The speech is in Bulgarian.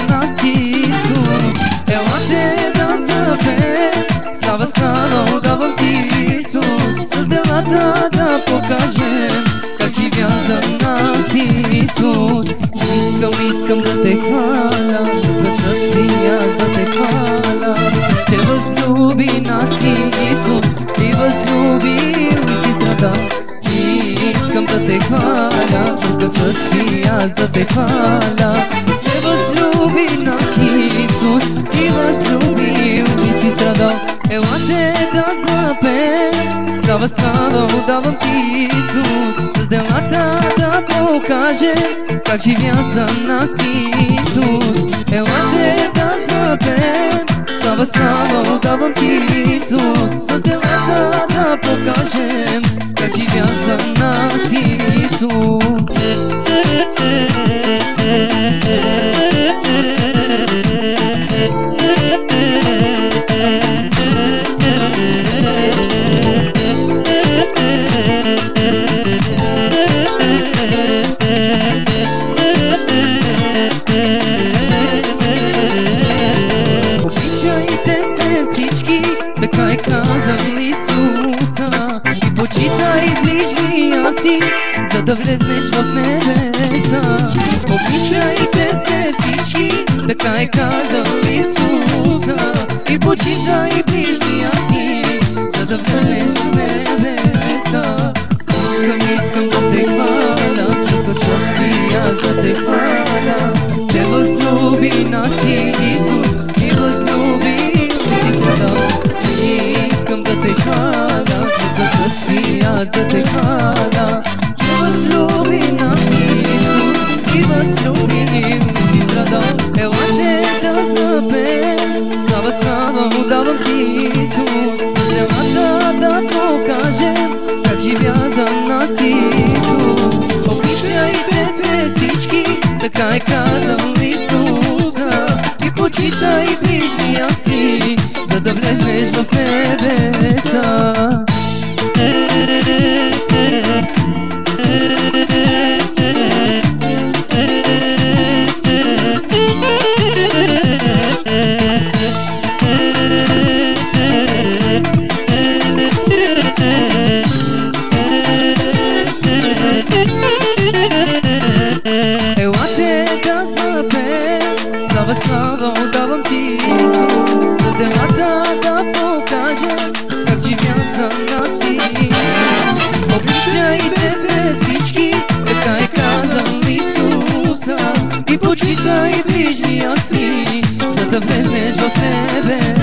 нас Исус. Ела те да запеем, слава, слава отдавам ти Исус. С делата да покажем как живя за нас Исус. Искам да те хваля, с гласа си аз да те хваля, че възлюби нас Исус и възлюбил и си страда. Искам да те хваля, с гласа си аз да те хваля, че възлюби нас Исус и възлюбил и си страда. Елате да запеем, слава, слава отдавам ти Исус. С делата да покажем как живя за нас Исус. Елате да запеем, слава, слава отдавам ти Исус. С делата да покажем как живя за нас Исус. Обичайте се всички, така е казал Исуса, и почитай ближния си, за да влезнеш в небеса. Обичайте се всички, така е казал Исуса, и почитай ближния си, за да влезнеш в небеса. Искам да те хваля, с гласа си аз да те хваля, че възлюби нас Исус и възлюби и си страда. Искам да те хваля, с гласа си аз да те хваля, че възлюби нас Исус и възлюби и си страда. Елате да запеем, слава, слава отдавам ти Исус. Делата да покажем как живя за нас Исус. Обичайте се всички, така е казал Исуса, и почитай ближния си, за да влезнеш в небеса. Елате да запеем, слава, слава отдавам ти Исус. С делата да покажем как живя за нас Исус. Обичайте се всички, така е казал Исуса, и почитай ближния си, за да влезнеш в небе.